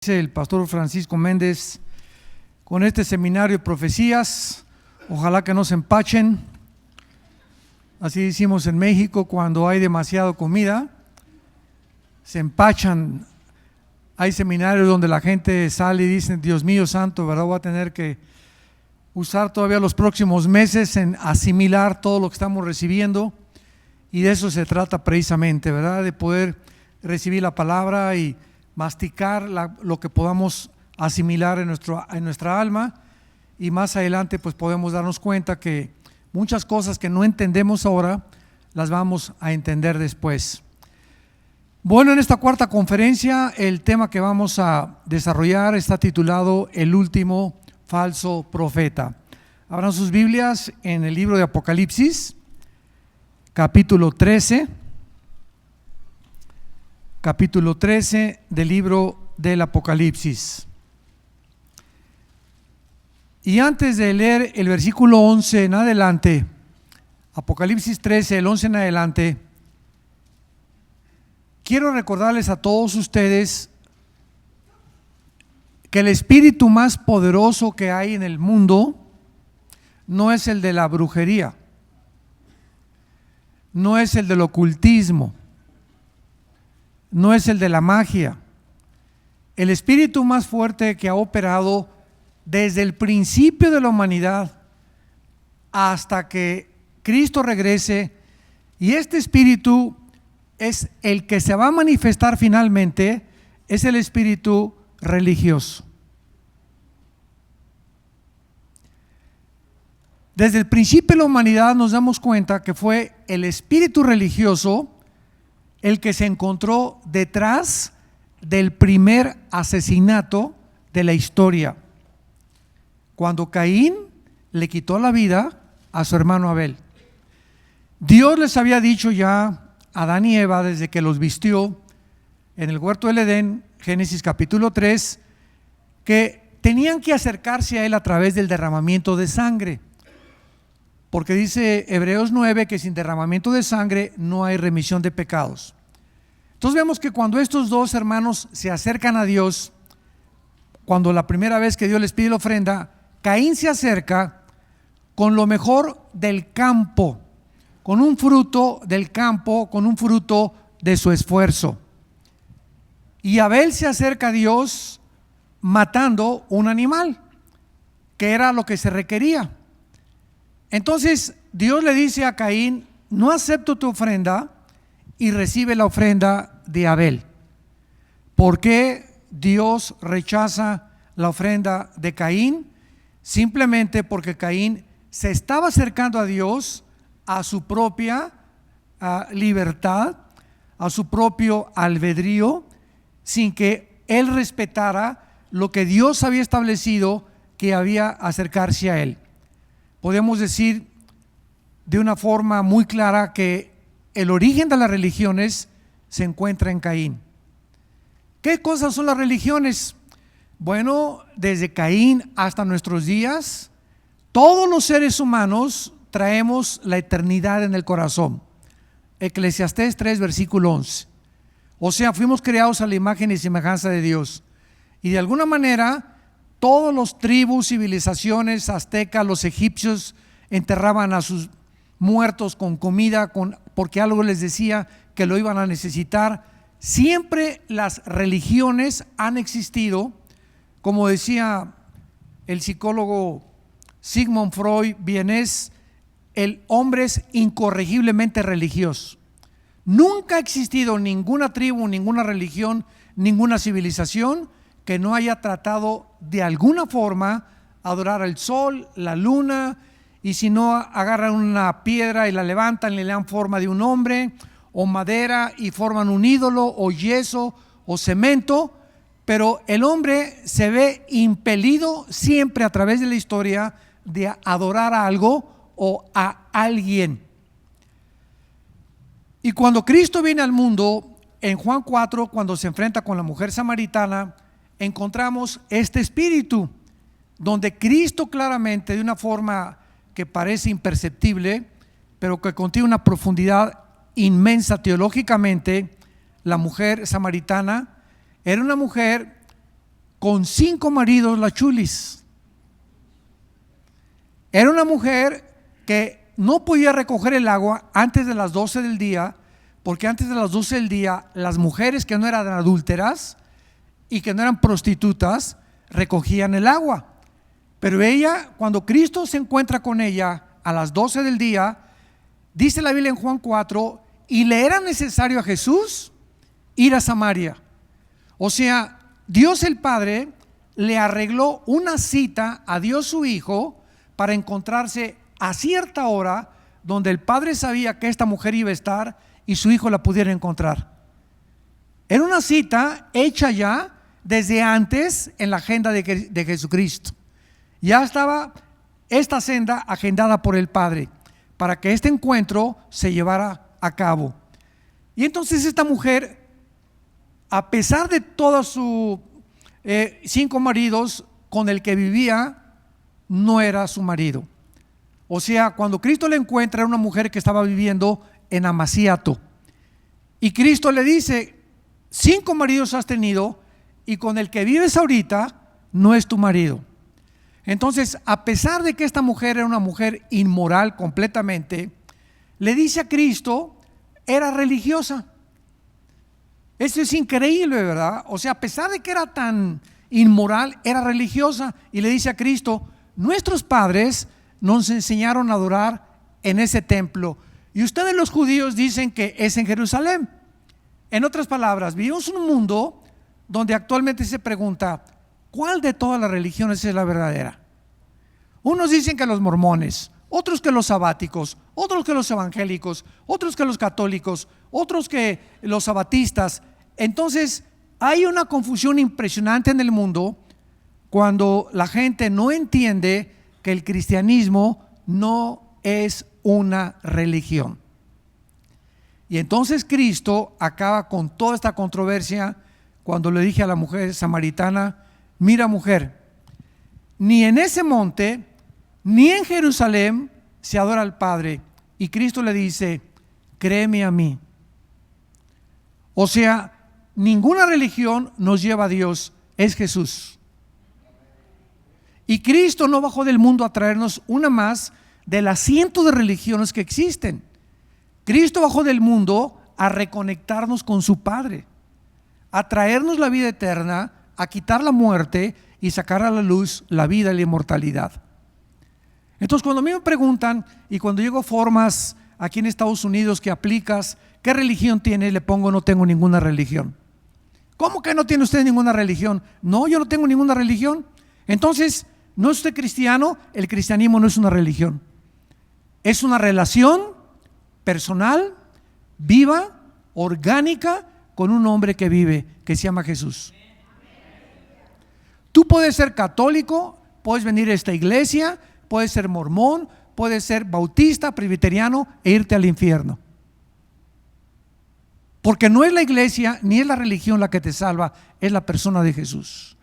dice el pastor Francisco Méndez, con este seminario de profecías, ojalá que no se empachen. Así decimos en México, cuando hay demasiada comida, se empachan. Hay seminarios donde la gente sale y dice: Dios mío santo, ¿verdad? Voy a tener que usar todavía los próximos meses en asimilar todo lo que estamos recibiendo. Y de eso se trata precisamente, ¿verdad? De poder recibir la palabra y masticar lo que podamos asimilar en nuestra alma, y más adelante pues podemos darnos cuenta que muchas cosas que no entendemos ahora las vamos a entender después. Bueno, en esta cuarta conferencia el tema que vamos a desarrollar está titulado El último falso profeta. Abran sus Biblias en el libro de Apocalipsis, capítulo 13 del libro del Apocalipsis. Y antes de leer el versículo 11 en adelante, Apocalipsis 13, el 11 en adelante, quiero recordarles a todos ustedes que el espíritu más poderoso que hay en el mundo no es el de la brujería, no es el del ocultismo, no es el de la magia. El espíritu más fuerte que ha operado desde el principio de la humanidad hasta que Cristo regrese, y este espíritu es el que se va a manifestar finalmente, es el espíritu religioso. Desde el principio de la humanidad nos damos cuenta que fue el espíritu religioso el que se encontró detrás del primer asesinato de la historia, cuando Caín le quitó la vida a su hermano Abel. Dios les había dicho ya a Adán y Eva desde que los vistió en el huerto del Edén, Génesis capítulo 3, que tenían que acercarse a Él a través del derramamiento de sangre, porque dice Hebreos 9 que sin derramamiento de sangre no hay remisión de pecados. Entonces vemos que cuando estos dos hermanos se acercan a Dios, cuando la primera vez que Dios les pide la ofrenda, Caín se acerca con lo mejor del campo, con un fruto del campo, con un fruto de su esfuerzo. Y Abel se acerca a Dios matando un animal, que era lo que se requería. Entonces Dios le dice a Caín: no acepto tu ofrenda, y recibe la ofrenda de Abel. ¿Por qué Dios rechaza la ofrenda de Caín? Simplemente porque Caín se estaba acercando a Dios a su propia libertad, a su propio albedrío, sin que él respetara lo que Dios había establecido, que había acercarse a él. Podemos decir de una forma muy clara que el origen de las religiones se encuentra en Caín. ¿Qué cosas son las religiones? Bueno, desde Caín hasta nuestros días, todos los seres humanos traemos la eternidad en el corazón. Eclesiastés 3, versículo 11. O sea, fuimos creados a la imagen y semejanza de Dios. Y de alguna manera, todos los tribus, civilizaciones, aztecas, los egipcios, enterraban a sus muertos con comida, porque algo les decía que lo iban a necesitar. Siempre las religiones han existido. Como decía el psicólogo Sigmund Freud, vienés, el hombre es incorregiblemente religioso. Nunca ha existido ninguna tribu, ninguna religión, ninguna civilización que no haya tratado de alguna forma adorar al sol, la luna, y si no, agarran una piedra y la levantan y le dan forma de un hombre, o madera y forman un ídolo, o yeso, o cemento. Pero el hombre se ve impelido siempre a través de la historia de adorar a algo o a alguien. Y cuando Cristo viene al mundo, en Juan 4, cuando se enfrenta con la mujer samaritana, encontramos este espíritu, donde Cristo claramente, de una forma que parece imperceptible, pero que contiene una profundidad inmensa teológicamente, la mujer samaritana era una mujer con 5 maridos la chulis. Era una mujer que no podía recoger el agua antes de las 12 del día, porque antes de las 12 del día las mujeres que no eran adúlteras y que no eran prostitutas recogían el agua. Pero ella, cuando Cristo se encuentra con ella a las 12 del día, dice la Biblia en Juan 4, y le era necesario a Jesús ir a Samaria. O sea, Dios el Padre le arregló una cita a Dios su Hijo para encontrarse a cierta hora donde el Padre sabía que esta mujer iba a estar y su Hijo la pudiera encontrar. Era una cita hecha ya desde antes en la agenda de Jesucristo. Ya estaba esta senda agendada por el Padre para que este encuentro se llevara a cabo. Y entonces esta mujer, a pesar de todos sus 5 maridos con el que vivía, no era su marido. O sea, cuando Cristo le encuentra, era una mujer que estaba viviendo en Amaciato. Y Cristo le dice: 5 maridos has tenido y con el que vives ahorita no es tu marido. Entonces, a pesar de que esta mujer era una mujer inmoral completamente, le dice a Cristo, era religiosa. Eso es increíble, ¿verdad? O sea, a pesar de que era tan inmoral, era religiosa. Y le dice a Cristo: nuestros padres nos enseñaron a adorar en ese templo, y ustedes los judíos dicen que es en Jerusalén. En otras palabras, vivimos en un mundo donde actualmente se pregunta: ¿cuál de todas las religiones es la verdadera? Unos dicen que los mormones, otros que los sabáticos, otros que los evangélicos, otros que los católicos, otros que los sabatistas. Entonces hay una confusión impresionante en el mundo cuando la gente no entiende que el cristianismo no es una religión. Y entonces Cristo acaba con toda esta controversia cuando le dije a la mujer samaritana: mira, mujer, ni en ese monte ni en Jerusalén se adora al Padre. Y Cristo le dice: créeme a mí. O sea, ninguna religión nos lleva a Dios, es Jesús. Y Cristo no bajó del mundo a traernos una más de las cientos de religiones que existen. Cristo bajó del mundo a reconectarnos con su Padre, a traernos la vida eterna, a quitar la muerte y sacar a la luz la vida y la inmortalidad. Entonces, cuando a mí me preguntan, y cuando llego a formas aquí en Estados Unidos que aplicas, ¿qué religión tiene? Le pongo: no tengo ninguna religión. ¿Cómo que no tiene usted ninguna religión? No, yo no tengo ninguna religión. Entonces, ¿no es usted cristiano? El cristianismo no es una religión. Es una relación personal, viva, orgánica, con un hombre que vive, que se llama Jesús. Tú puedes ser católico, puedes venir a esta iglesia, puedes ser mormón, puedes ser bautista, presbiteriano e irte al infierno. Porque no es la iglesia ni es la religión la que te salva, es la persona de Jesús.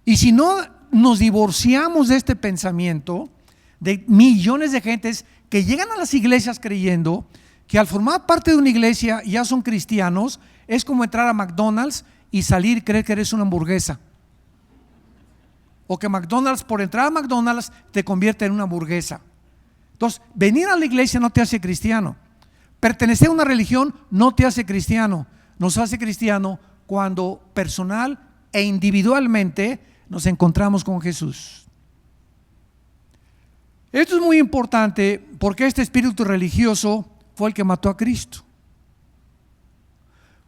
Y si no nos divorciamos de este pensamiento, de millones de gentes que llegan a las iglesias creyendo que al formar parte de una iglesia ya son cristianos, es como entrar a McDonald's y salir y creer que eres una hamburguesa. O que McDonald's, por entrar a McDonald's, te convierte en una hamburguesa. Entonces, venir a la iglesia no te hace cristiano. Pertenecer a una religión no te hace cristiano. Nos hace cristiano cuando personal e individualmente nos encontramos con Jesús. Esto es muy importante porque este espíritu religioso fue el que mató a Cristo.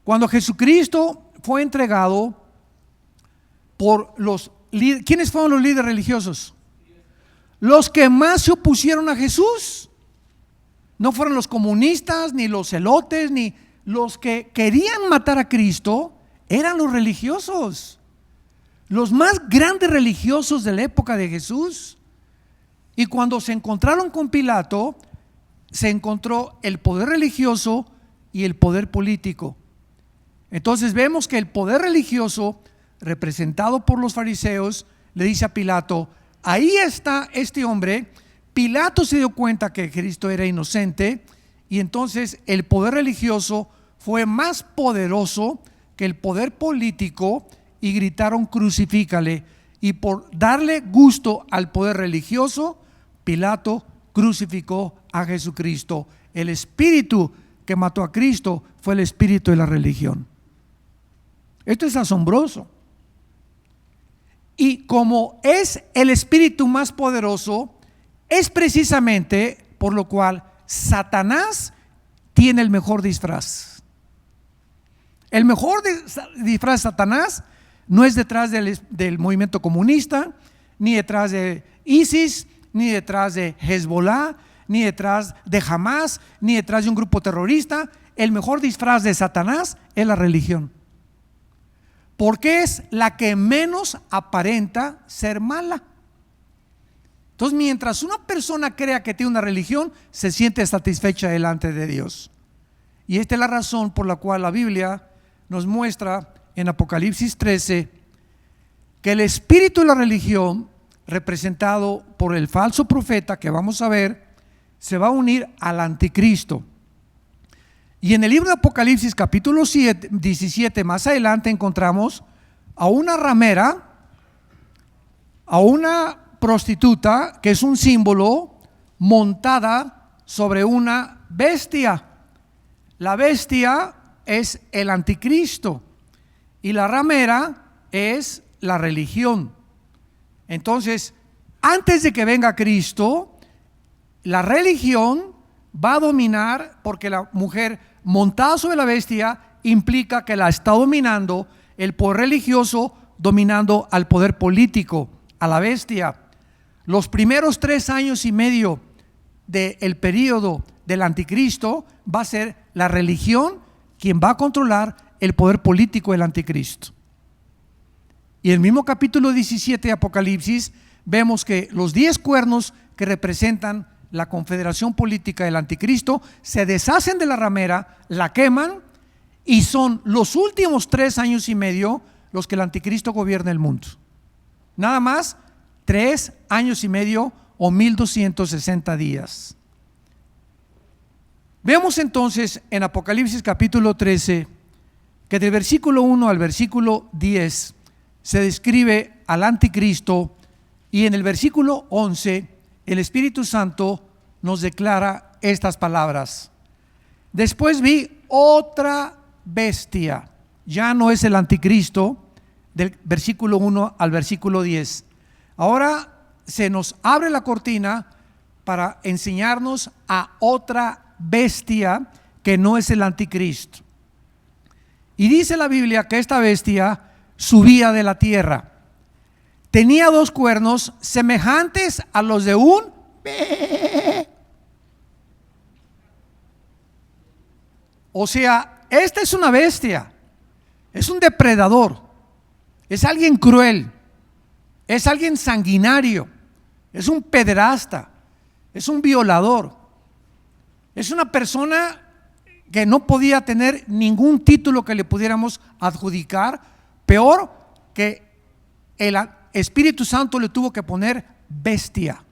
Cuando Jesucristo fue entregado por los líderes, ¿quiénes fueron los líderes religiosos? Los que más se opusieron a Jesús. No fueron los comunistas, ni los celotes, ni los que querían matar a Cristo, eran los religiosos. Los más grandes religiosos de la época de Jesús. Y cuando se encontraron con Pilato, se encontró el poder religioso y el poder político. Entonces vemos que el poder religioso, representado por los fariseos, le dice a Pilato: ahí está este hombre. Pilato se dio cuenta que Cristo era inocente, y entonces el poder religioso fue más poderoso que el poder político, y gritaron: crucifícale. Y por darle gusto al poder religioso, Pilato crucificó a Jesucristo. El espíritu que mató a Cristo fue el espíritu de la religión. Esto es asombroso. Y como es el espíritu más poderoso, es precisamente por lo cual Satanás tiene el mejor disfraz. El mejor disfraz de Satanás no es detrás del movimiento comunista, ni detrás de ISIS, ni detrás de Hezbollah, ni detrás de Hamas, ni detrás de un grupo terrorista. El mejor disfraz de Satanás es la religión, porque es la que menos aparenta ser mala. Entonces, mientras una persona crea que tiene una religión, se siente satisfecha delante de Dios. Y esta es la razón por la cual la Biblia nos muestra en Apocalipsis 13 que el espíritu de la religión, representado por el falso profeta que vamos a ver, se va a unir al anticristo. Y en el libro de Apocalipsis capítulo 17, más adelante encontramos a una ramera, a una prostituta, que es un símbolo, montada sobre una bestia. La bestia es el anticristo y la ramera es la religión. Entonces, antes de que venga Cristo, la religión va a dominar, porque la mujer montada sobre la bestia implica que la está dominando el poder religioso, dominando al poder político, a la bestia. Los primeros 3 años y medio del periodo del anticristo va a ser la religión quien va a controlar el poder político del anticristo. Y en el mismo capítulo 17 de Apocalipsis vemos que los 10 cuernos que representan la confederación política del anticristo se deshacen de la ramera, la queman, y son los últimos 3 años y medio los que el anticristo gobierna el mundo. Nada más 3 años y medio o 1260 días. Veamos entonces en Apocalipsis capítulo 13 que del versículo 1 al versículo 10 se describe al anticristo, y en el versículo 11 el Espíritu Santo nos declara estas palabras: después vi otra bestia. Ya no es el anticristo, del versículo 1 al versículo 10. Ahora se nos abre la cortina para enseñarnos a otra bestia que no es el anticristo. Y dice la Biblia que esta bestia subía de la tierra. Tenía 2 cuernos semejantes a los de un o sea, esta es una bestia, es un depredador, es alguien cruel, es alguien sanguinario, es un pederasta, es un violador, es una persona que no podía tener ningún título que le pudiéramos adjudicar, peor que el Espíritu Santo le tuvo que poner bestia.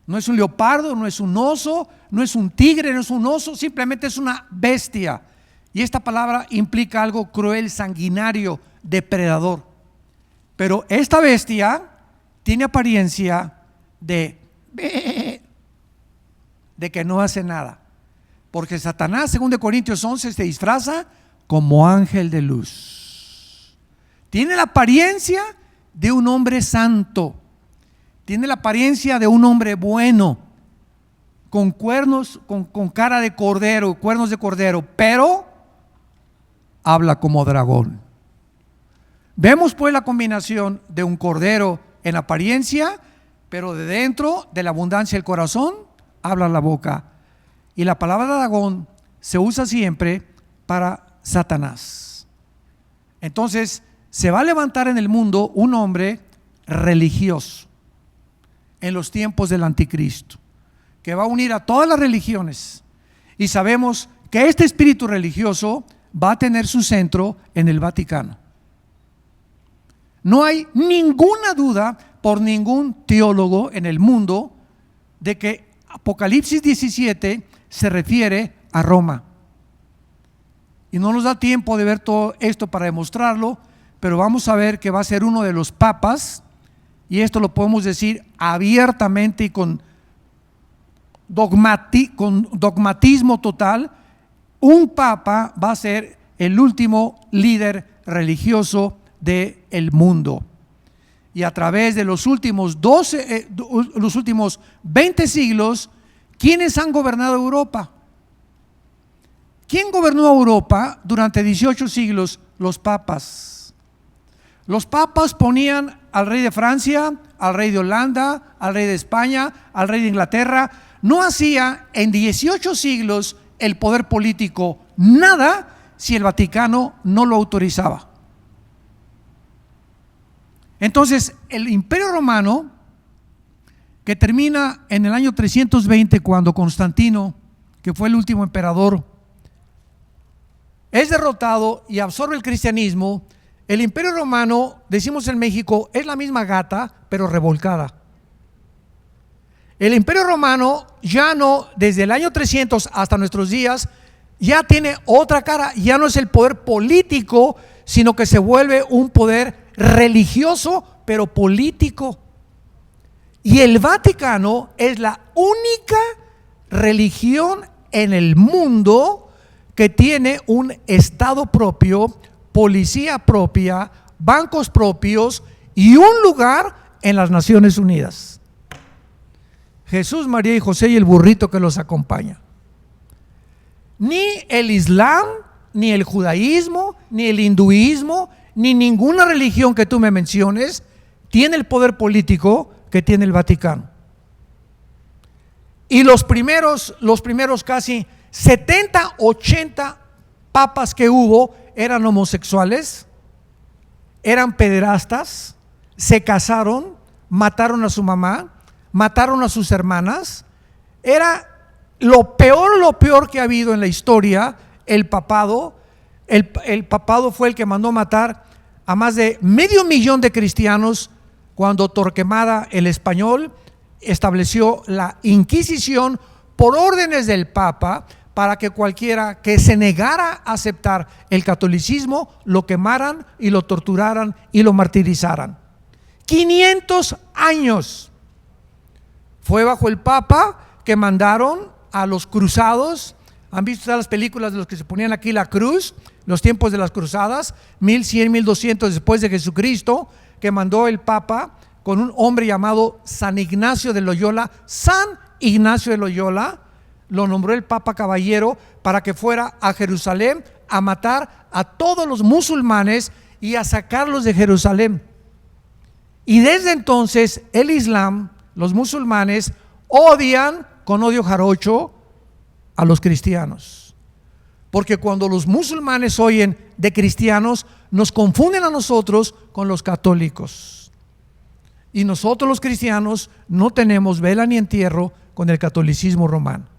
No es un leopardo, no es un oso, no es un tigre, no es un oso, simplemente es una bestia. Y esta palabra implica algo cruel, sanguinario, depredador. Pero esta bestia tiene apariencia de que no hace nada. Porque Satanás, según de Corintios 11, se disfraza como ángel de luz. Tiene la apariencia de un hombre santo. Tiene la apariencia de un hombre bueno, con cuernos, con cara de cordero, cuernos de cordero, pero habla como dragón. Vemos pues la combinación de un cordero en apariencia, pero de dentro, de la abundancia del corazón, habla la boca. Y la palabra dragón se usa siempre para Satanás. Entonces, se va a levantar en el mundo un hombre religioso en los tiempos del anticristo, que va a unir a todas las religiones. Y sabemos que este espíritu religioso va a tener su centro en el Vaticano. No hay ninguna duda por ningún teólogo en el mundo de que Apocalipsis 17 se refiere a Roma. y no nos da tiempo de ver todo esto para demostrarlo, pero vamos a ver que va a ser uno de los papas, y esto lo podemos decir abiertamente y con dogmatismo total. Un papa va a ser el último líder religioso del mundo. Y a través de los últimos 20 siglos, ¿quiénes han gobernado Europa? ¿Quién gobernó Europa durante 18 siglos? Los papas. Los papas ponían al rey de Francia, al rey de Holanda, al rey de España, al rey de Inglaterra. No hacía en 18 siglos el poder político nada si el Vaticano no lo autorizaba. Entonces, el Imperio Romano, que termina en el año 320, cuando Constantino, que fue el último emperador, es derrotado y absorbe el cristianismo. El Imperio Romano, decimos en México, es la misma gata, pero revolcada. El Imperio Romano ya no, desde el año 300 hasta nuestros días, ya tiene otra cara. Ya no es el poder político, sino que se vuelve un poder religioso, pero político. Y el Vaticano es la única religión en el mundo que tiene un estado propio, policía propia, bancos propios y un lugar en las Naciones Unidas. Jesús, María y José y el burrito que los acompaña. Ni el Islam, ni el judaísmo, ni el hinduismo, ni ninguna religión que tú me menciones tiene el poder político que tiene el Vaticano. Y los primeros casi 70, 80 papas que hubo eran homosexuales, eran pederastas, se casaron, mataron a su mamá, mataron a sus hermanas. Era lo peor que ha habido en la historia, el papado. El papado fue el que mandó matar a más de 500,000 de cristianos cuando Torquemada el Español estableció la Inquisición por órdenes del Papa, para que cualquiera que se negara a aceptar el catolicismo lo quemaran y lo torturaran y lo martirizaran. 500 años fue bajo el Papa que mandaron a los cruzados. ¿Han visto todas las películas de los que se ponían aquí la cruz? Los tiempos de las cruzadas, 1100, 1200 después de Jesucristo, que mandó el Papa con un hombre llamado San Ignacio de Loyola. San Ignacio de Loyola lo nombró el Papa Caballero para que fuera a Jerusalén a matar a todos los musulmanes y a sacarlos de Jerusalén. Y desde entonces el Islam, los musulmanes, odian con odio jarocho a los cristianos, porque cuando los musulmanes oyen de cristianos, nos confunden a nosotros con los católicos, y nosotros los cristianos no tenemos vela ni entierro con el catolicismo romano.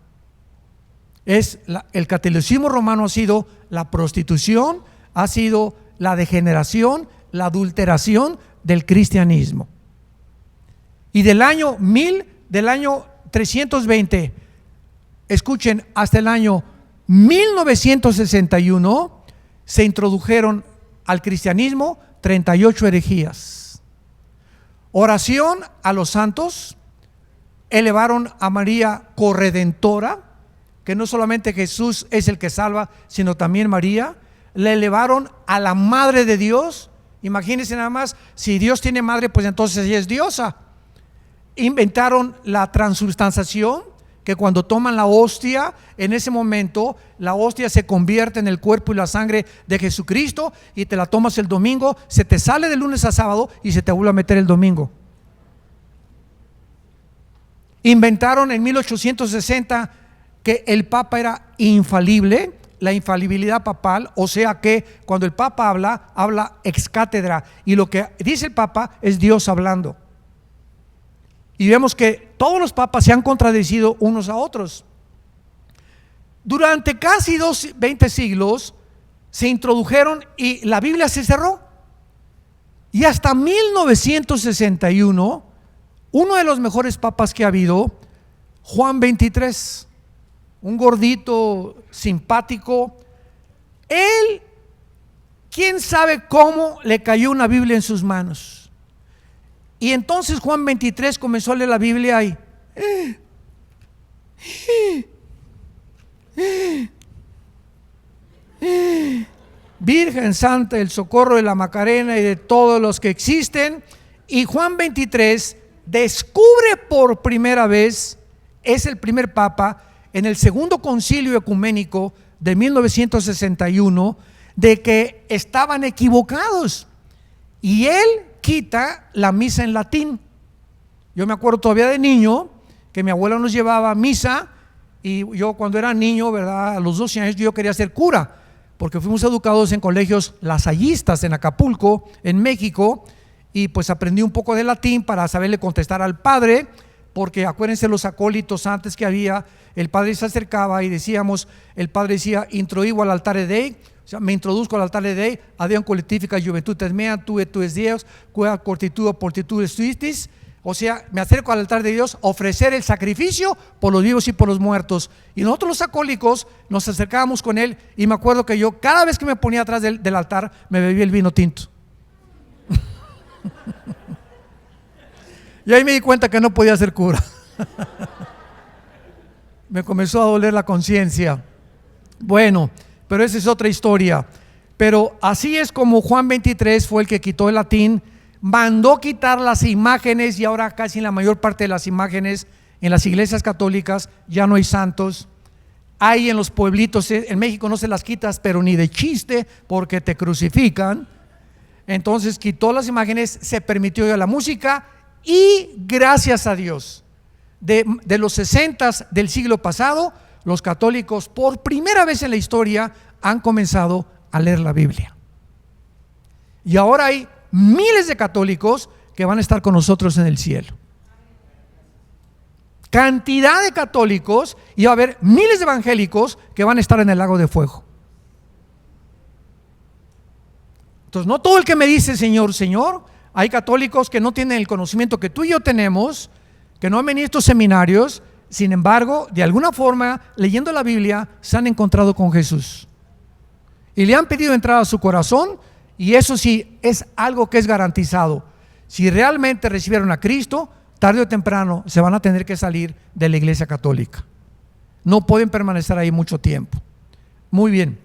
El catolicismo romano ha sido la prostitución, ha sido la degeneración, la adulteración del cristianismo. Y del año 320, escuchen, hasta el año 1961 se introdujeron al cristianismo 38 herejías. Oración a los santos, elevaron a María corredentora, que no solamente Jesús es el que salva, sino también María. Le elevaron a la Madre de Dios. Imagínense nada más, si Dios tiene madre, pues entonces ella es diosa. Inventaron la transubstanciación, que cuando toman la hostia, en ese momento la hostia se convierte en el cuerpo y la sangre de Jesucristo, y te la tomas el domingo, se te sale de lunes a sábado y se te vuelve a meter el domingo. Inventaron en 1860 que el Papa era infalible, la infalibilidad papal, o sea que cuando el Papa habla ex cátedra, y lo que dice el Papa es Dios hablando. Y vemos que todos los papas se han contradecido unos a otros. Durante casi 20 siglos se introdujeron y la Biblia se cerró. Y hasta 1961, uno de los mejores papas que ha habido, Juan XXIII, un gordito simpático, Él, quién sabe cómo le cayó una Biblia en sus manos. Y entonces Juan 23 comenzó a leer la Biblia y Virgen Santa, el Socorro de la Macarena y de todos los que existen. Y Juan 23 descubre por primera vez, es el primer papa en el segundo concilio ecuménico de 1961, de que estaban equivocados, y él quita la misa en latín. Yo me acuerdo todavía de niño que mi abuela nos llevaba a misa, y yo cuando era niño, ¿verdad?, a los 12 años yo quería ser cura, porque fuimos educados en colegios lasallistas en Acapulco, en México, y pues aprendí un poco de latín para saberle contestar al padre, porque acuérdense los acólitos antes que había, el padre se acercaba y decíamos, el padre decía, introigo al altar de Dei, o sea, me introduzco al altar de Dei, adión collectifica juventud mea, tu es Dios, quia cortitudo portitudo estuistis, o sea, me acerco al altar de Dios, ofrecer el sacrificio por los vivos y por los muertos. Y nosotros los acólicos nos acercábamos con él, y me acuerdo que yo cada vez que me ponía atrás del altar me bebía el vino tinto. Y ahí me di cuenta que no podía ser cura. Me comenzó a doler la conciencia. Bueno, pero esa es otra historia. Pero así es como Juan 23 fue el que quitó el latín, mandó quitar las imágenes, y ahora casi en la mayor parte de las imágenes en las iglesias católicas ya no hay santos. Hay en los pueblitos, en México no se las quitas, pero ni de chiste, porque te crucifican. Entonces quitó las imágenes, se permitió ya la música, y gracias a Dios, de los 60 del siglo pasado, los católicos por primera vez en la historia han comenzado a leer la Biblia. Y ahora hay miles de católicos que van a estar con nosotros en el cielo. Cantidad de católicos, y va a haber miles de evangélicos que van a estar en el lago de fuego. Entonces, no todo el que me dice Señor, Señor, hay católicos que no tienen el conocimiento que tú y yo tenemos, que no han venido a estos seminarios, sin embargo, de alguna forma, leyendo la Biblia, se han encontrado con Jesús y le han pedido entrar a su corazón, y eso sí es algo que es garantizado. Si realmente recibieron a Cristo, tarde o temprano se van a tener que salir de la iglesia católica. No pueden permanecer ahí mucho tiempo. Muy bien.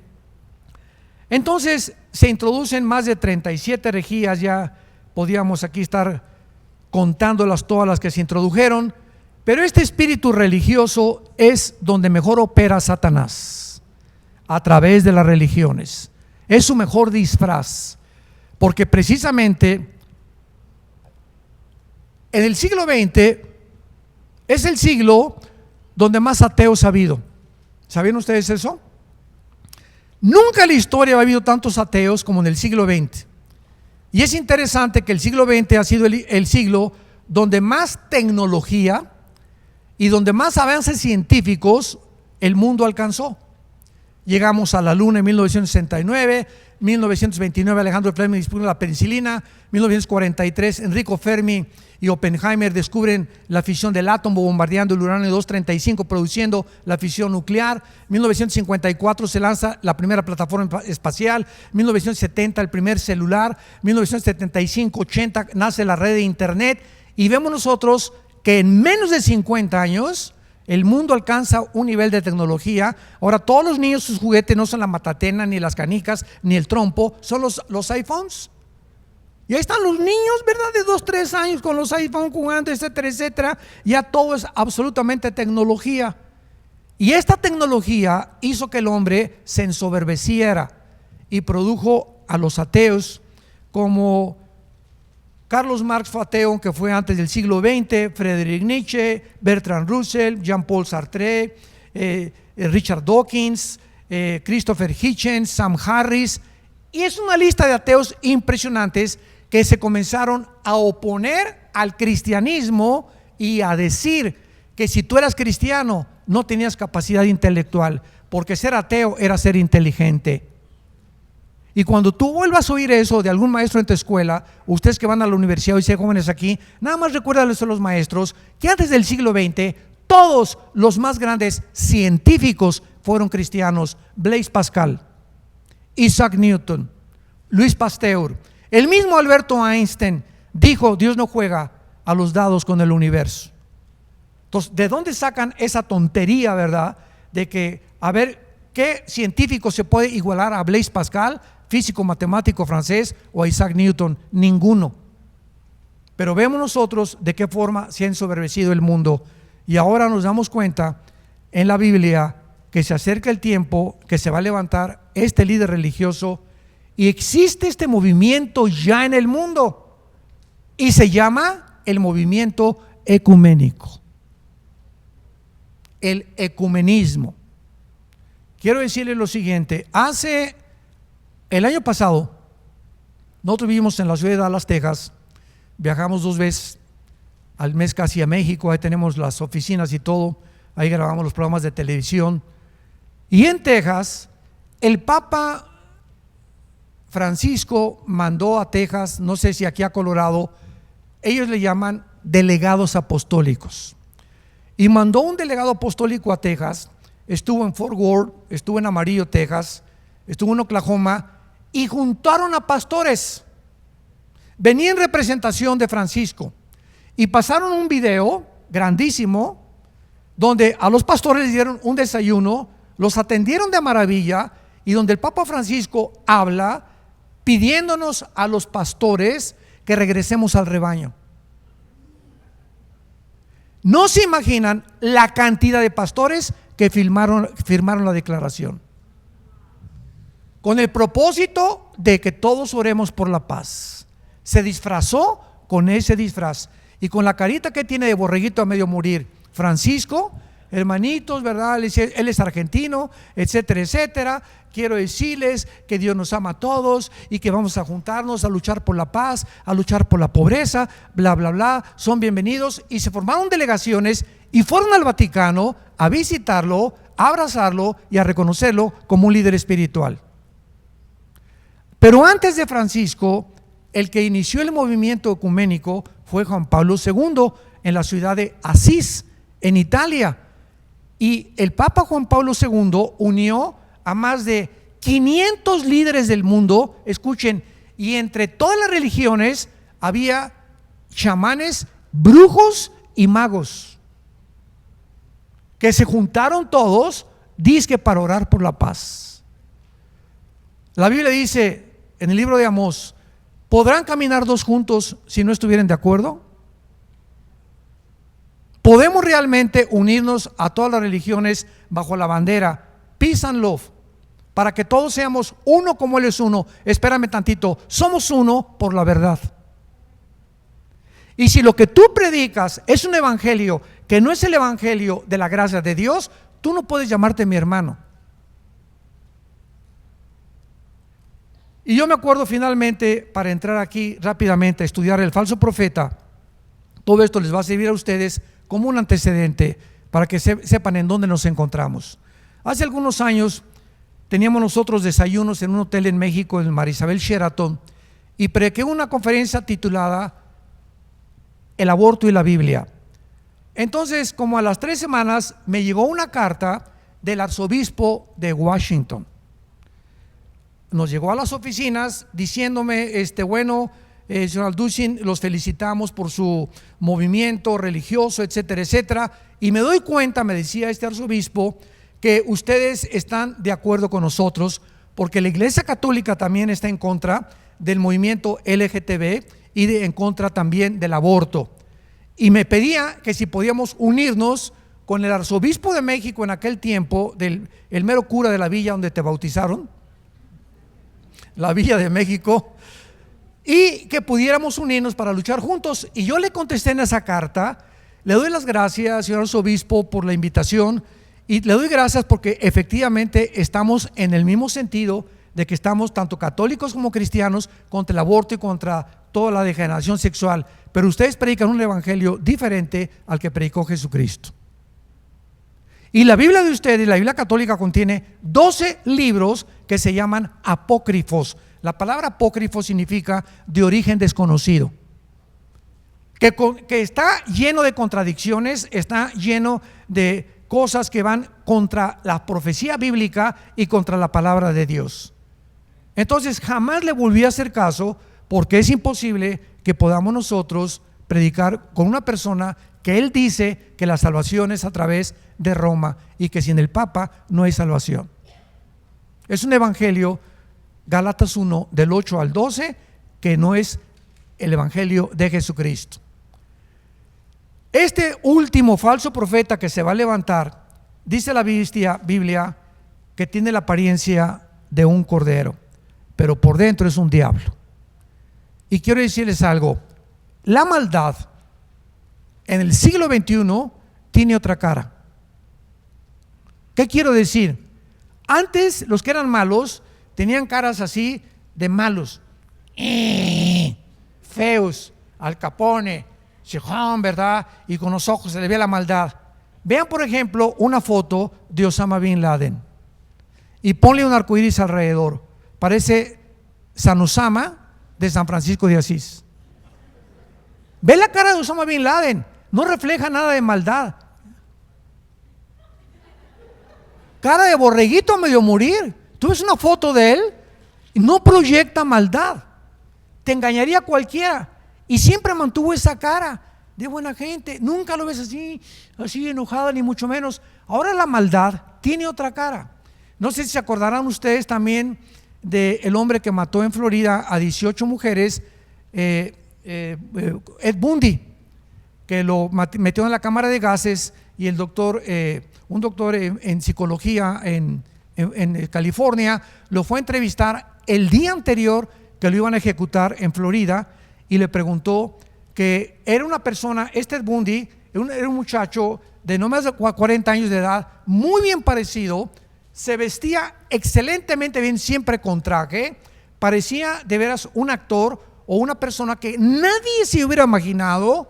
Entonces se introducen más de 37 herejías, ya podíamos aquí estar contándolas todas las que se introdujeron, pero este espíritu religioso es donde mejor opera Satanás, a través de las religiones. Es su mejor disfraz, porque precisamente en el siglo XX es el siglo donde más ateos ha habido. ¿Sabían ustedes eso? Nunca en la historia ha habido tantos ateos como en el siglo XX. Y es interesante que el siglo XX ha sido el siglo donde más tecnología y donde más avances científicos el mundo alcanzó. Llegamos a la luna en 1969, 1929 Alejandro Fleming descubre la penicilina, 1943 Enrico Fermi y Oppenheimer descubren la fisión del átomo bombardeando el uranio 235, produciendo la fisión nuclear. 1954 se lanza la primera plataforma espacial, 1970 el primer celular, 1975-80 nace la red de internet, y vemos nosotros que en menos de 50 años el mundo alcanza un nivel de tecnología. Ahora todos los niños, sus juguetes no son la matatena, ni las canicas, ni el trompo, son los iPhones. Y ahí están los niños, ¿verdad? De 2, 3 años con los iPhones jugando, etcétera, etcétera. Ya todo es absolutamente tecnología. Y esta tecnología hizo que el hombre se ensoberbeciera y produjo a los ateos, como Carlos Marx fue ateo, que fue antes del siglo XX, Friedrich Nietzsche, Bertrand Russell, Jean-Paul Sartre, Richard Dawkins, Christopher Hitchens, Sam Harris. Y es una lista de ateos impresionantes que se comenzaron a oponer al cristianismo y a decir que si tú eras cristiano no tenías capacidad intelectual, porque ser ateo era ser inteligente. Y cuando tú vuelvas a oír eso de algún maestro en tu escuela, ustedes que van a la universidad y sean jóvenes aquí, nada más recuérdales a los maestros que antes del siglo XX todos los más grandes científicos fueron cristianos. Blaise Pascal, Isaac Newton, Luis Pasteur, el mismo Alberto Einstein dijo: Dios no juega a los dados con el universo. Entonces, ¿de dónde sacan esa tontería, verdad? De que, a ver, ¿qué científico se puede igualar a Blaise Pascal, físico matemático francés, o a Isaac Newton? Ninguno. Pero vemos nosotros de qué forma se ha ensoberbecido el mundo, y ahora nos damos cuenta en la Biblia que se acerca el tiempo que se va a levantar este líder religioso, y existe este movimiento ya en el mundo, y se llama el movimiento ecuménico, el ecumenismo. Quiero decirles lo siguiente: el año pasado, nosotros vivimos en la ciudad de Dallas, Texas. Viajamos 2 veces al mes casi a México, ahí tenemos las oficinas y todo, ahí grabamos los programas de televisión. Y en Texas, el Papa Francisco mandó a Texas, no sé si aquí a Colorado, ellos le llaman delegados apostólicos, y mandó un delegado apostólico a Texas. Estuvo en Fort Worth, estuvo en Amarillo, Texas, estuvo en Oklahoma, y juntaron a pastores. Venía en representación de Francisco y pasaron un video grandísimo donde a los pastores les dieron un desayuno, los atendieron de maravilla, y donde el Papa Francisco habla pidiéndonos a los pastores que regresemos al rebaño. No se imaginan la cantidad de pastores que firmaron la declaración, con el propósito de que todos oremos por la paz. Se disfrazó con ese disfraz y con la carita que tiene de borreguito a medio morir. Francisco, hermanitos, ¿verdad? Él es argentino, etcétera, etcétera. Quiero decirles que Dios nos ama a todos y que vamos a juntarnos a luchar por la paz, a luchar por la pobreza, bla, bla, bla. Son bienvenidos. Y se formaron delegaciones y fueron al Vaticano a visitarlo, a abrazarlo y a reconocerlo como un líder espiritual. Pero antes de Francisco, el que inició el movimiento ecuménico fue Juan Pablo II en la ciudad de Asís, en Italia. Y el Papa Juan Pablo II unió a más de 500 líderes del mundo, escuchen, y entre todas las religiones había chamanes, brujos y magos, que se juntaron todos, dizque para orar por la paz. La Biblia dice en el libro de Amós: ¿podrán caminar 2 juntos si no estuvieran de acuerdo? ¿Podemos realmente unirnos a todas las religiones bajo la bandera Peace and Love, para que todos seamos uno como Él es uno? Espérame tantito, somos uno por la verdad. Y si lo que tú predicas es un evangelio que no es el evangelio de la gracia de Dios, tú no puedes llamarte mi hermano. Y yo me acuerdo finalmente, para entrar aquí rápidamente a estudiar el falso profeta, todo esto les va a servir a ustedes como un antecedente para que sepan en dónde nos encontramos. Hace algunos años teníamos nosotros desayunos en un hotel en México, en Marisabel Sheraton, y prediqué una conferencia titulada El aborto y la Biblia. Entonces, como a las 3 semanas, me llegó una carta del arzobispo de Washington. Nos llegó a las oficinas diciéndome, señor Alducin, los felicitamos por su movimiento religioso, etcétera, etcétera. Y me doy cuenta, me decía este arzobispo, que ustedes están de acuerdo con nosotros, porque la Iglesia Católica también está en contra del movimiento LGTB y en contra también del aborto. Y me pedía que si podíamos unirnos con el arzobispo de México en aquel tiempo, el mero cura de la villa donde te bautizaron, la Villa de México, y que pudiéramos unirnos para luchar juntos. Y yo le contesté en esa carta: le doy las gracias, señor arzobispo, por la invitación, y le doy gracias porque efectivamente estamos en el mismo sentido de que estamos tanto católicos como cristianos contra el aborto y contra toda la degeneración sexual, pero ustedes predican un evangelio diferente al que predicó Jesucristo. Y la Biblia de ustedes, la Biblia católica, contiene 12 libros que se llaman apócrifos. La palabra apócrifo significa de origen desconocido, que está lleno de contradicciones, está lleno de cosas que van contra la profecía bíblica y contra la palabra de Dios. Entonces jamás le volví a hacer caso, porque es imposible que podamos nosotros predicar con una persona que él dice que la salvación es a través de Roma y que sin el Papa no hay salvación. Es un evangelio, Gálatas 1 del 8 al 12, que no es el evangelio de Jesucristo. Este último falso profeta que se va a levantar, dice la Biblia que tiene la apariencia de un cordero, pero por dentro es un diablo. Y quiero decirles algo: la maldad en el siglo XXI tiene otra cara. ¿Qué quiero decir? Antes los que eran malos tenían caras así de malos, feos, Al Capone, Chijón, ¿verdad? Y con los ojos se le ve la maldad. Vean, por ejemplo, una foto de Osama Bin Laden y ponle un arcoíris alrededor. Parece San Osama de San Francisco de Asís. Ve la cara de Osama Bin Laden, no refleja nada de maldad. Cara de borreguito a medio morir. Tú ves una foto de él y no proyecta maldad. Te engañaría cualquiera. Y siempre mantuvo esa cara de buena gente. Nunca lo ves así enojado, ni mucho menos. Ahora la maldad tiene otra cara. No sé si se acordarán ustedes también del hombre que mató en Florida a 18 mujeres, Ed Bundy, que lo metió en la cámara de gases, y el doctor, un doctor en psicología en California, lo fue a entrevistar el día anterior que lo iban a ejecutar en Florida, y le preguntó que era una persona, Ed Bundy era un muchacho de no más de 40 años de edad, muy bien parecido, se vestía excelentemente bien, siempre con traje, parecía de veras un actor o una persona que nadie se hubiera imaginado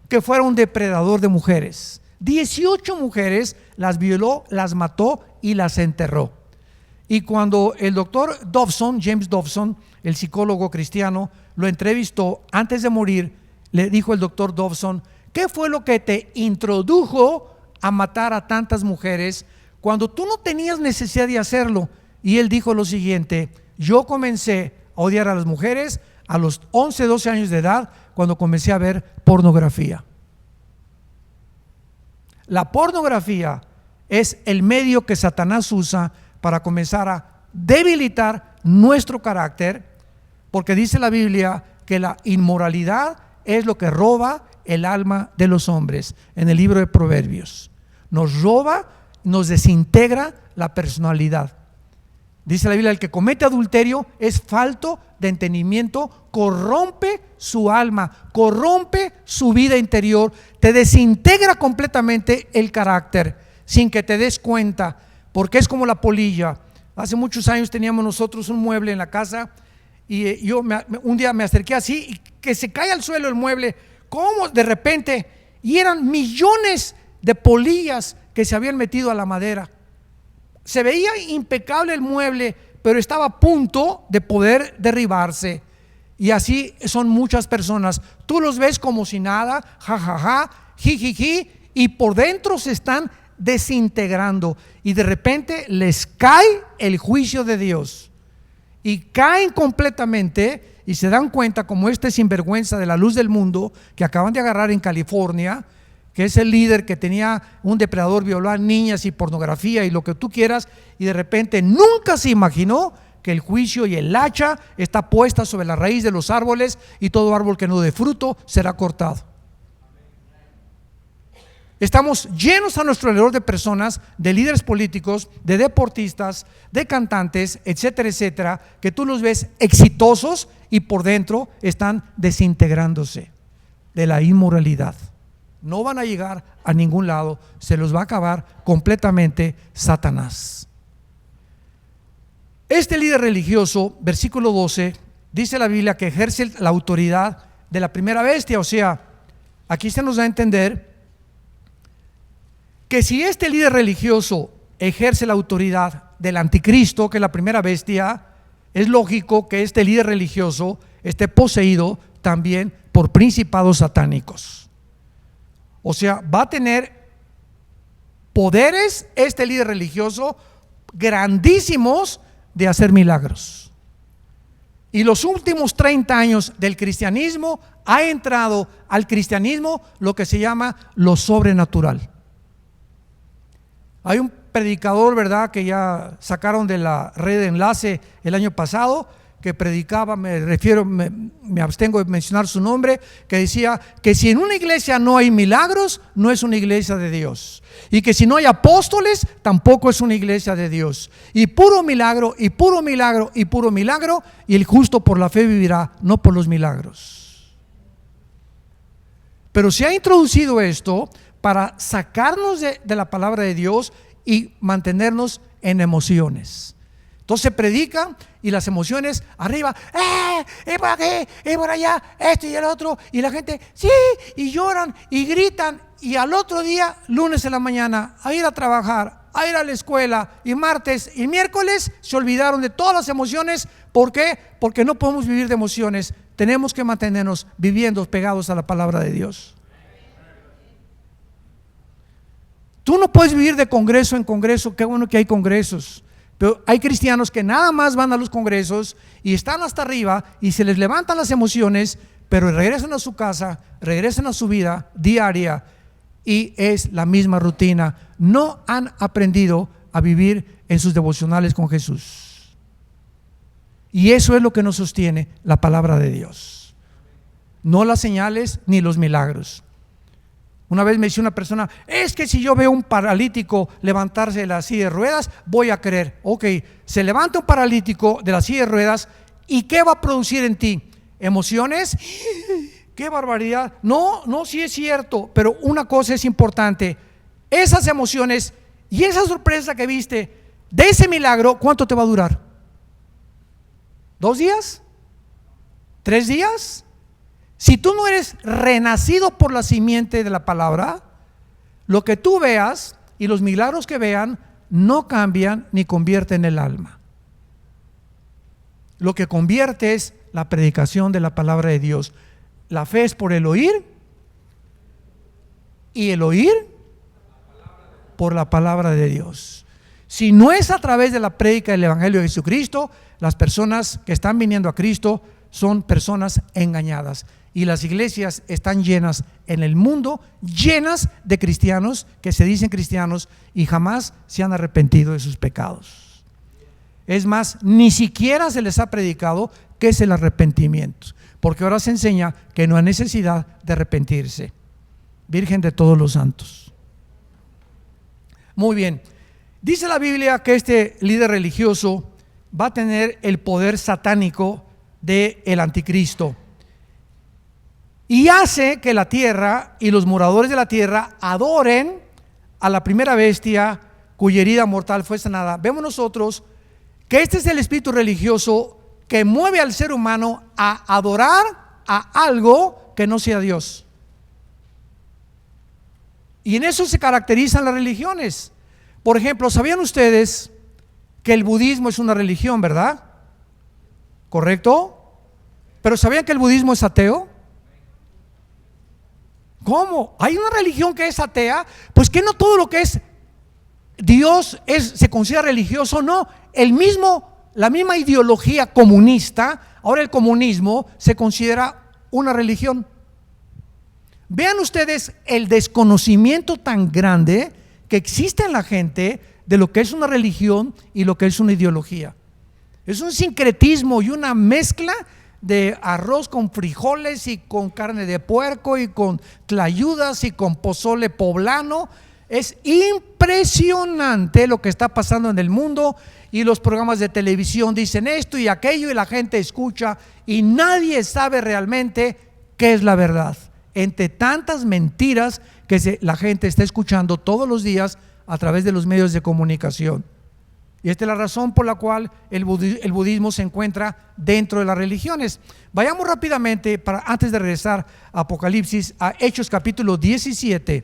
que fuera un depredador de mujeres. 18 mujeres las violó, las mató y las enterró. Y cuando el doctor Dobson, James Dobson, el psicólogo cristiano, lo entrevistó antes de morir, le dijo el doctor Dobson: ¿qué fue lo que te introdujo a matar a tantas mujeres cuando tú no tenías necesidad de hacerlo? Y él dijo lo siguiente: yo comencé a odiar a las mujeres a los 11, 12 años de edad, cuando comencé a ver pornografía. La pornografía es el medio que Satanás usa para comenzar a debilitar nuestro carácter, porque dice la Biblia que la inmoralidad es lo que roba el alma de los hombres. En el libro de Proverbios nos roba, nos desintegra la personalidad. Dice la Biblia: el que comete adulterio es falto de entendimiento, corrompe su alma, corrompe su vida interior, te desintegra completamente el carácter sin que te des cuenta, porque es como la polilla. Hace muchos años teníamos nosotros un mueble en la casa y yo un día me acerqué así y que se cae al suelo el mueble, como de repente, y eran millones de polillas que se habían metido a la madera. Se veía impecable el mueble, pero estaba a punto de poder derribarse. Y así son muchas personas. Tú los ves como si nada, jajaja, jijiji, y por dentro se están desintegrando, y de repente les cae el juicio de Dios y caen completamente, y se dan cuenta, como este sinvergüenza de la luz del mundo que acaban de agarrar en California, que es el líder que tenía un depredador, violó a niñas y pornografía y lo que tú quieras, y de repente nunca se imaginó que el juicio y el hacha está puesta sobre la raíz de los árboles, y todo árbol que no dé fruto será cortado. Estamos llenos a nuestro alrededor de personas, de líderes políticos, de deportistas, de cantantes, etcétera, etcétera, que tú los ves exitosos y por dentro están desintegrándose de la inmoralidad. No van a llegar a ningún lado, se los va a acabar completamente Satanás. Este líder religioso, versículo 12, dice la Biblia que ejerce la autoridad de la primera bestia. O sea, aquí se nos da a entender que si este líder religioso ejerce la autoridad del anticristo, que es la primera bestia, es lógico que este líder religioso esté poseído también por principados satánicos. O sea, va a tener poderes este líder religioso grandísimos de hacer milagros. Y los últimos 30 años del cristianismo ha entrado al cristianismo lo que se llama lo sobrenatural. Hay un predicador, ¿verdad?, que ya sacaron de la red de enlace el año pasado, que predicaba, me abstengo de mencionar su nombre, que decía que si en una iglesia no hay milagros, no es una iglesia de Dios. Y que si no hay apóstoles, tampoco es una iglesia de Dios. Y puro milagro, y puro milagro, y puro milagro, y el justo por la fe vivirá, no por los milagros. Pero se ha introducido esto para sacarnos de la palabra de Dios y mantenernos en emociones. Entonces se predica y las emociones arriba, y por aquí, y por allá, esto y el otro, y la gente, sí, y lloran y gritan, y al otro día, lunes en la mañana, a ir a trabajar, a ir a la escuela, y martes y miércoles se olvidaron de todas las emociones. ¿Por qué? Porque no podemos vivir de emociones, tenemos que mantenernos viviendo pegados a la palabra de Dios. Tú no puedes vivir de congreso en congreso. Qué bueno que hay congresos, pero hay cristianos que nada más van a los congresos y están hasta arriba y se les levantan las emociones, pero regresan a su casa, regresan a su vida diaria y es la misma rutina. No han aprendido a vivir en sus devocionales con Jesús. Y eso es lo que nos sostiene la palabra de Dios, no las señales ni los milagros. Una vez me dice una persona, es que si yo veo un paralítico levantarse de la silla de ruedas, voy a creer. Ok, se levanta un paralítico de la silla de ruedas, ¿y qué va a producir en ti? ¿Emociones? ¡Qué barbaridad! No, sí es cierto, pero una cosa es importante: esas emociones y esa sorpresa que viste de ese milagro, ¿cuánto te va a durar? ¿2 días? ¿3 días? Si tú no eres renacido por la simiente de la palabra, lo que tú veas y los milagros que vean no cambian ni convierten el alma. Lo que convierte es la predicación de la palabra de Dios. La fe es por el oír, y el oír por la palabra de Dios. Si no es a través de la prédica del Evangelio de Jesucristo, las personas que están viniendo a Cristo son personas engañadas. Y las iglesias están llenas en el mundo, llenas de cristianos que se dicen cristianos y jamás se han arrepentido de sus pecados. Es más, ni siquiera se les ha predicado qué es el arrepentimiento, porque ahora se enseña que no hay necesidad de arrepentirse. Virgen de todos los santos. Muy bien, dice la Biblia que este líder religioso va a tener el poder satánico del anticristo. Y hace que la tierra y los moradores de la tierra adoren a la primera bestia cuya herida mortal fue sanada. Vemos nosotros que este es el espíritu religioso que mueve al ser humano a adorar a algo que no sea Dios. Y en eso se caracterizan las religiones. Por ejemplo, ¿sabían ustedes que el budismo es una religión, verdad? ¿Correcto? ¿Pero sabían que el budismo es ateo? ¿Cómo? ¿Hay una religión que es atea? Pues que no todo lo que es Dios se considera religioso. No, la misma ideología comunista, ahora el comunismo se considera una religión. Vean ustedes el desconocimiento tan grande que existe en la gente de lo que es una religión y lo que es una ideología. Es un sincretismo y una mezcla de arroz con frijoles y con carne de puerco y con tlayudas y con pozole poblano. Es impresionante lo que está pasando en el mundo, y los programas de televisión dicen esto y aquello y la gente escucha y nadie sabe realmente qué es la verdad, entre tantas mentiras que la gente está escuchando todos los días a través de los medios de comunicación. Y esta es la razón por la cual el budismo se encuentra dentro de las religiones. Vayamos rápidamente, antes de regresar a Apocalipsis, a Hechos capítulo 17,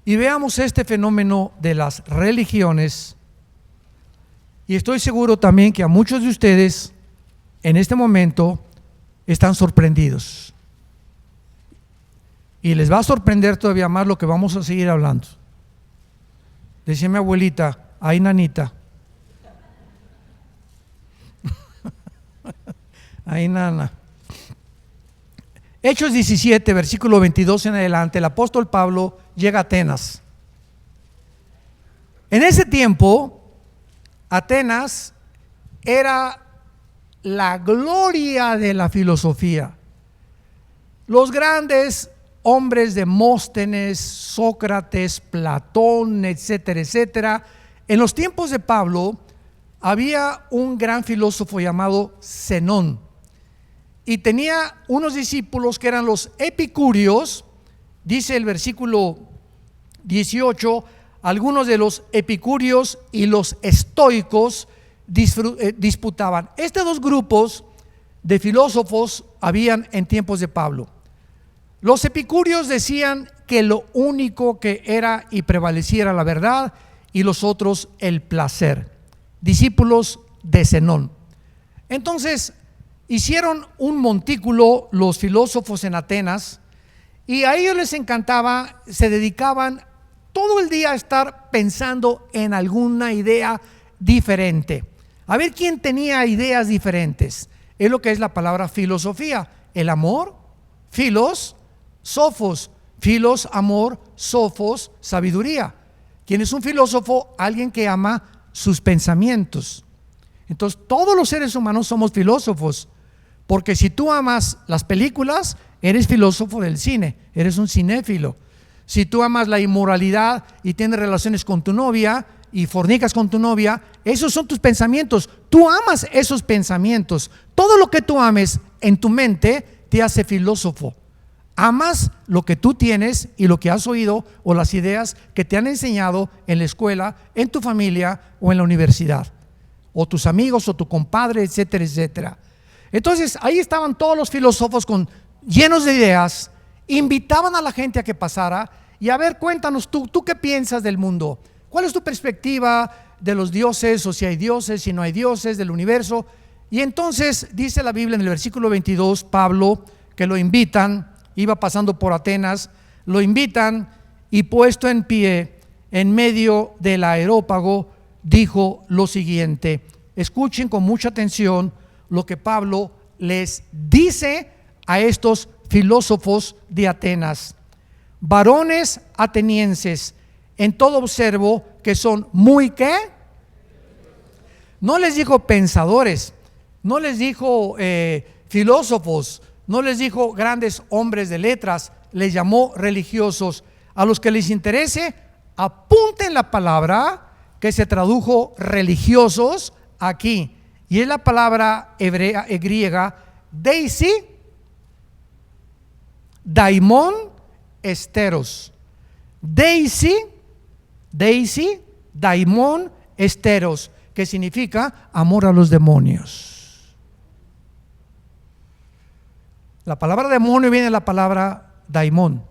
y veamos este fenómeno de las religiones. Y estoy seguro también que a muchos de ustedes en este momento están sorprendidos, y les va a sorprender todavía más lo que vamos a seguir hablando. Decía mi abuelita: ay, nanita. Ahí nada. Hechos 17, versículo 22 en adelante, el apóstol Pablo llega a Atenas. En ese tiempo, Atenas era la gloria de la filosofía. Los grandes hombres, Demóstenes, Sócrates, Platón, etcétera, etcétera. En los tiempos de Pablo había un gran filósofo llamado Zenón, y tenía unos discípulos que eran los epicúreos. Dice el versículo 18: algunos de los epicúreos y los estoicos disputaban. Estos dos grupos de filósofos habían en tiempos de Pablo. Los epicúreos decían que lo único que era y prevaleciera la verdad, y los otros el placer, discípulos de Zenón. Entonces hicieron un montículo los filósofos en Atenas, y a ellos les encantaba, se dedicaban todo el día a estar pensando en alguna idea diferente, a ver quién tenía ideas diferentes. Es lo que es la palabra filosofía: el amor, filos, sofos, filos, amor, sofos, sabiduría. ¿Quién es un filósofo? Alguien que ama sus pensamientos. Entonces todos los seres humanos somos filósofos, porque si tú amas las películas, eres filósofo del cine, eres un cinéfilo. Si tú amas la inmoralidad y tienes relaciones con tu novia y fornicas con tu novia, esos son tus pensamientos. Tú amas esos pensamientos. Todo lo que tú ames en tu mente te hace filósofo. Amas lo que tú tienes y lo que has oído, o las ideas que te han enseñado en la escuela, en tu familia o en la universidad, o tus amigos o tu compadre, etcétera, etcétera. Entonces ahí estaban todos los filósofos llenos de ideas. Invitaban a la gente a que pasara y a ver, cuéntanos tú qué piensas del mundo, cuál es tu perspectiva de los dioses, o si hay dioses, si no hay dioses, del universo. Y entonces dice la Biblia en el versículo 22, Pablo, que lo invitan, iba pasando por Atenas, lo invitan, y puesto en pie en medio del areópago, dijo lo siguiente. Escuchen con mucha atención lo que Pablo les dice a estos filósofos de Atenas: varones atenienses, en todo observo que son muy ¿qué? No les dijo pensadores, no les dijo filósofos, no les dijo grandes hombres de letras, les llamó religiosos. A los que les interese, apunten la palabra que se tradujo religiosos aquí, y es la palabra hebrea, griega, deisi, daimon, esteros. Deisi, daimon, esteros, que significa amor a los demonios. La palabra demonio viene de la palabra daimon.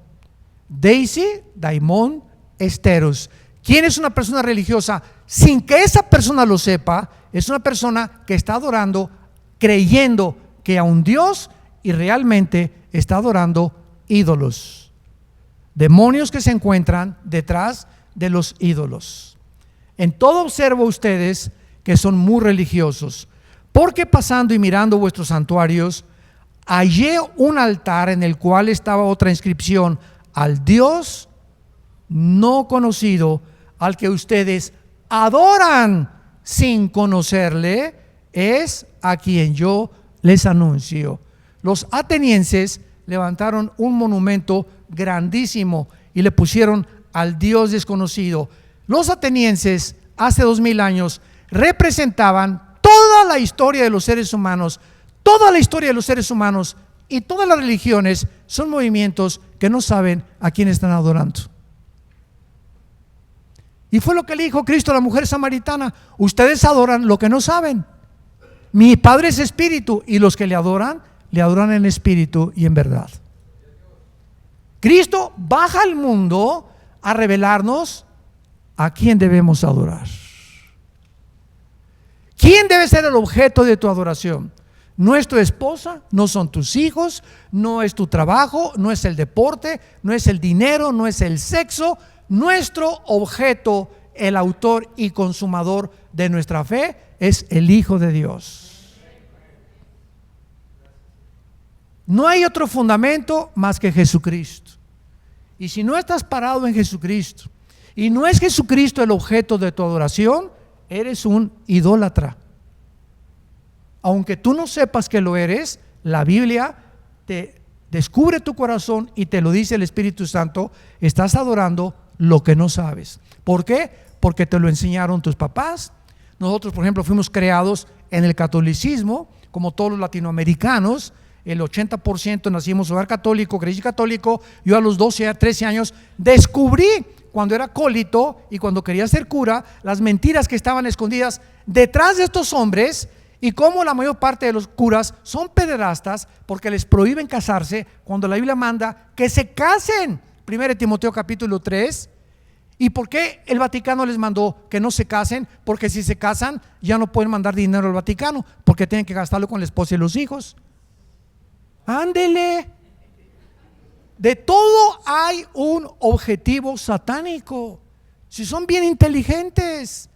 Deisi, daimon, esteros. ¿Quién es una persona religiosa? Sin que esa persona lo sepa, es una persona que está adorando, creyendo que a un Dios, y realmente está adorando ídolos, demonios que se encuentran detrás de los ídolos. En todo observo ustedes que son muy religiosos, porque pasando y mirando vuestros santuarios, hallé un altar en el cual estaba otra inscripción: al Dios no conocido, al que ustedes adoran sin conocerle, es a quien yo les anuncio. Los atenienses levantaron un monumento grandísimo y le pusieron al Dios desconocido. Los atenienses hace 2000 años representaban toda la historia de los seres humanos. Toda la historia de los seres humanos y todas las religiones son movimientos que no saben a quién están adorando. Y fue lo que le dijo Cristo a la mujer samaritana: ustedes adoran lo que no saben. Mi Padre es espíritu, y los que le adoran en espíritu y en verdad. Cristo baja al mundo a revelarnos a quién debemos adorar. ¿Quién debe ser el objeto de tu adoración? No es tu esposa, no son tus hijos, no es tu trabajo, no es el deporte, no es el dinero, no es el sexo. Nuestro objeto, el autor y consumador de nuestra fe, es el Hijo de Dios. No hay otro fundamento más que Jesucristo. Y si no estás parado en Jesucristo y no es Jesucristo el objeto de tu adoración, eres un idólatra. Aunque tú no sepas que lo eres, la Biblia te descubre tu corazón y te lo dice el Espíritu Santo. Estás adorando lo que no sabes. ¿Por qué? Porque te lo enseñaron tus papás. Nosotros, por ejemplo, fuimos creados en el catolicismo, como todos los latinoamericanos. El 80% nacimos en hogar católico, crecí católico. Yo a los 12, a 13 años descubrí, cuando era acólito y cuando quería ser cura, las mentiras que estaban escondidas detrás de estos hombres, y cómo la mayor parte de los curas son pederastas porque les prohíben casarse, cuando la Biblia manda que se casen. 1 Timoteo capítulo 3. ¿Y por qué el Vaticano les mandó que no se casen? Porque si se casan ya no pueden mandar dinero al Vaticano, porque tienen que gastarlo con la esposa y los hijos. Ándele. De todo hay un objetivo satánico. Si son bien inteligentes,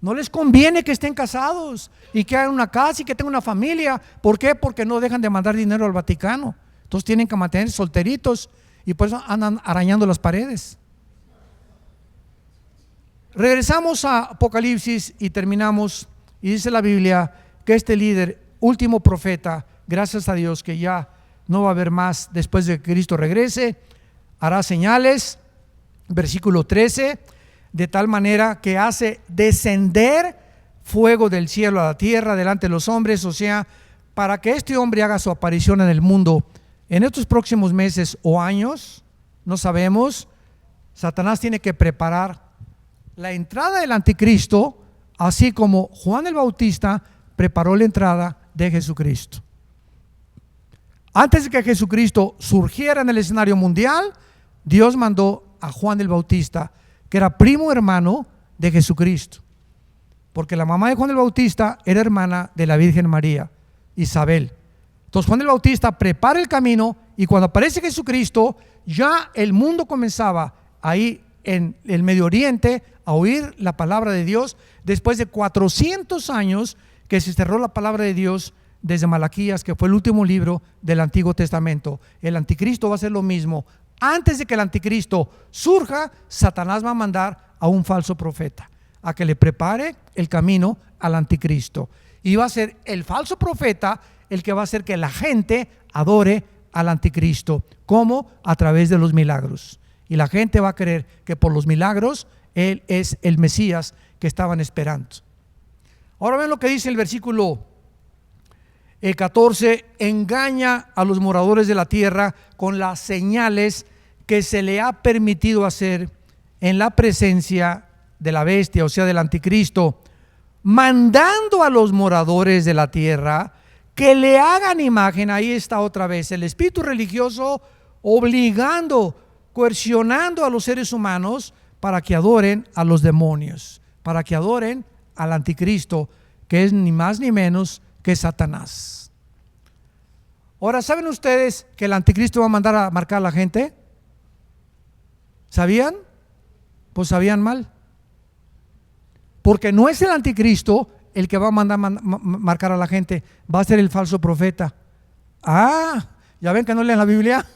no les conviene que estén casados y que hagan una casa y que tengan una familia. ¿Por qué? Porque no dejan de mandar dinero al Vaticano. Entonces tienen que mantener solteritos y por eso andan arañando las paredes. Regresamos a Apocalipsis y terminamos. Y dice la Biblia que este líder, último profeta, gracias a Dios que ya no va a haber más después de que Cristo regrese, hará señales, versículo 13, de tal manera que hace descender fuego del cielo a la tierra delante de los hombres. O sea, para que este hombre haga su aparición en el mundo en estos próximos meses o años, no sabemos, Satanás tiene que preparar la entrada del anticristo, así como Juan el Bautista preparó la entrada de Jesucristo. Antes de que Jesucristo surgiera en el escenario mundial, Dios mandó a Juan el Bautista, que era primo hermano de Jesucristo, porque la mamá de Juan el Bautista era hermana de la Virgen María, Isabel. Entonces Juan el Bautista prepara el camino, y cuando aparece Jesucristo, ya el mundo comenzaba ahí en el Medio Oriente a oír la palabra de Dios, después de 400 años que se cerró la palabra de Dios desde Malaquías, que fue el último libro del Antiguo Testamento. El anticristo va a hacer lo mismo. Antes de que el anticristo surja, Satanás va a mandar a un falso profeta a que le prepare el camino al anticristo, y va a ser el falso profeta el que va a hacer que la gente adore al anticristo. ¿Cómo? A través de los milagros, y la gente va a creer que por los milagros él es el Mesías que estaban esperando. Ahora ven lo que dice el versículo 14: engaña a los moradores de la tierra con las señales que se le ha permitido hacer en la presencia de la bestia, o sea, del anticristo, mandando a los moradores de la tierra que le hagan imagen. Ahí está otra vez el espíritu religioso obligando, coercionando a los seres humanos para que adoren a los demonios, para que adoren al anticristo, que es ni más ni menos que Satanás. Ahora, ¿saben ustedes que el anticristo va a mandar a marcar a la gente? ¿Sabían? Pues sabían mal, porque no es el anticristo el que va a mandar marcar a la gente, va a ser el falso profeta. Ah, ya ven que no leen la Biblia.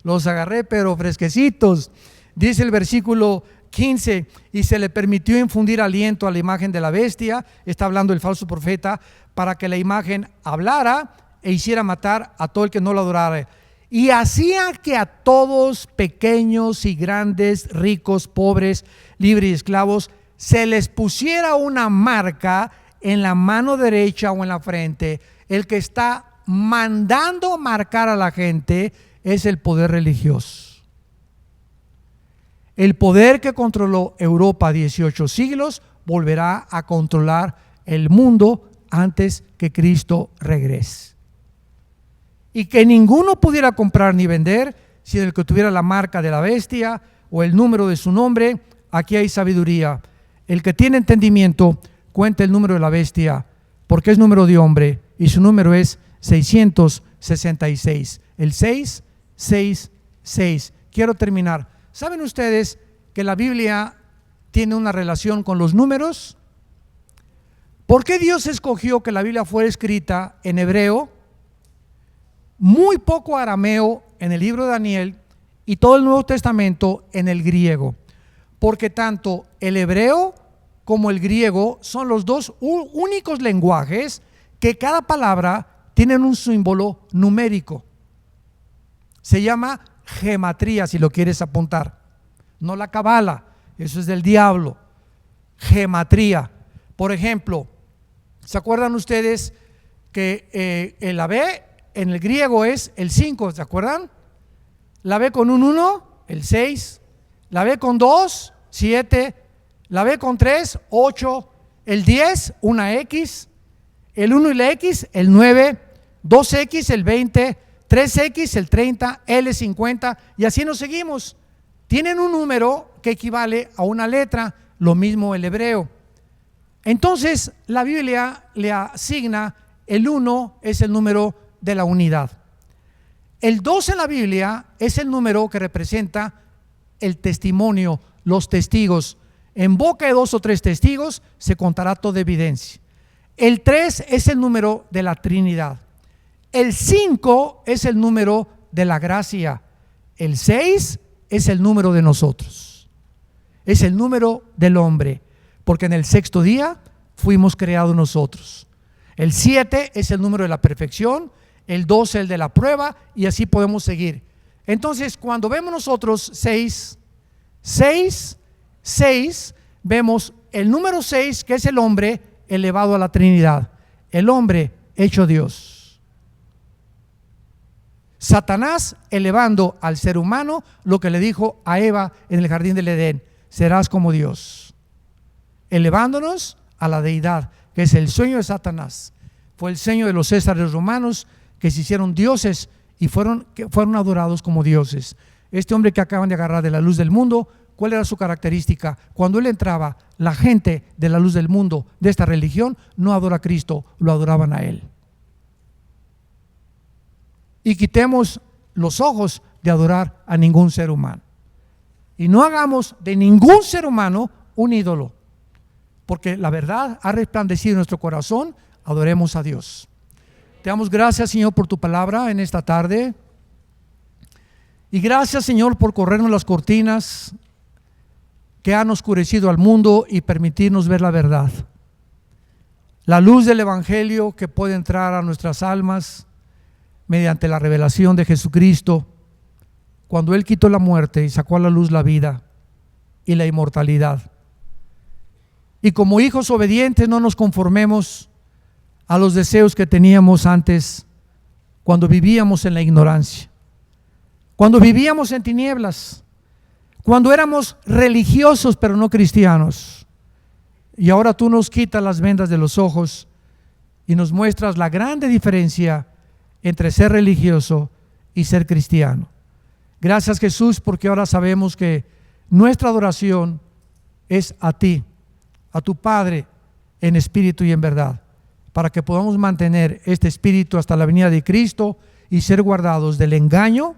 Los agarré pero fresquecitos. Dice el versículo 15: y se le permitió infundir aliento a la imagen de la bestia. Está hablando el falso profeta, para que la imagen hablara e hiciera matar a todo el que no lo adorara. Y hacía que a todos, pequeños y grandes, ricos, pobres, libres y esclavos, se les pusiera una marca en la mano derecha o en la frente. El que está mandando marcar a la gente es el poder religioso. El poder que controló Europa 18 siglos volverá a controlar el mundo antes que Cristo regrese. Y que ninguno pudiera comprar ni vender sin el que tuviera la marca de la bestia o el número de su nombre. Aquí hay sabiduría. El que tiene entendimiento cuenta el número de la bestia, porque es número de hombre y su número es 666. El 666. Quiero terminar. ¿Saben ustedes que la Biblia tiene una relación con los números? ¿Por qué Dios escogió que la Biblia fuera escrita en hebreo? muy poco arameo en el libro de Daniel y todo el Nuevo Testamento en el griego, porque tanto el hebreo como el griego son los dos únicos lenguajes que cada palabra tienen un símbolo numérico. Se llama gematría, si lo quieres apuntar, no la cabala, eso es del diablo. Gematría. Por ejemplo, ¿se acuerdan ustedes que la B en el griego es el 5? ¿Se acuerdan? La B con un 1, el 6. La B con 2, 7. La B con 3, 8. El 10, una X. El 1 y la X, el 9. 2X, el 20. 3X, el 30. L, 50. Y así nos seguimos. Tienen un número que equivale a una letra. Lo mismo el hebreo. Entonces la Biblia le asigna el 1 es el número de la unidad. El 2 en la Biblia es el número que representa el testimonio, los testigos. En boca de 2 o 3 testigos se contará toda evidencia. El 3 es el número de la Trinidad. El 5 es el número de la gracia. El 6 es el número de nosotros. Es el número del hombre, porque en el 6º día fuimos creados nosotros. El 7 es el número de la perfección, el 12 el de la prueba, y así podemos seguir. Entonces, cuando vemos nosotros 6, vemos el número 6, que es el hombre elevado a la Trinidad, el hombre hecho Dios. Satanás elevando al ser humano lo que le dijo a Eva en el jardín del Edén: serás como Dios, elevándonos a la deidad, que es el sueño de Satanás. Fue el sueño de los césares romanos, que se hicieron dioses y fueron adorados como dioses. Este hombre que acaban de agarrar de la luz del mundo, ¿cuál era su característica? Cuando él entraba, la gente de la luz del mundo, de esta religión, no adora a Cristo, lo adoraban a él. Y quitemos los ojos de adorar a ningún ser humano. Y no hagamos de ningún ser humano un ídolo, porque la verdad ha resplandecido en nuestro corazón. Adoremos a Dios. Te damos gracias, Señor, por tu palabra en esta tarde. Y gracias, Señor, por corrernos las cortinas que han oscurecido al mundo y permitirnos ver la verdad. La luz del Evangelio que puede entrar a nuestras almas mediante la revelación de Jesucristo, cuando Él quitó la muerte y sacó a la luz la vida y la inmortalidad. Y como hijos obedientes no nos conformemos a los deseos que teníamos antes, cuando vivíamos en la ignorancia, cuando vivíamos en tinieblas, cuando éramos religiosos pero no cristianos. Y ahora tú nos quitas las vendas de los ojos y nos muestras la grande diferencia entre ser religioso y ser cristiano. Gracias, Jesús, porque ahora sabemos que nuestra adoración es a ti, a tu Padre, en espíritu y en verdad, para que podamos mantener este espíritu hasta la venida de Cristo y ser guardados del engaño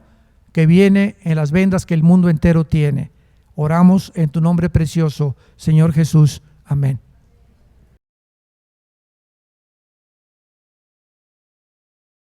que viene en las vendas que el mundo entero tiene. Oramos en tu nombre precioso, Señor Jesús. Amén.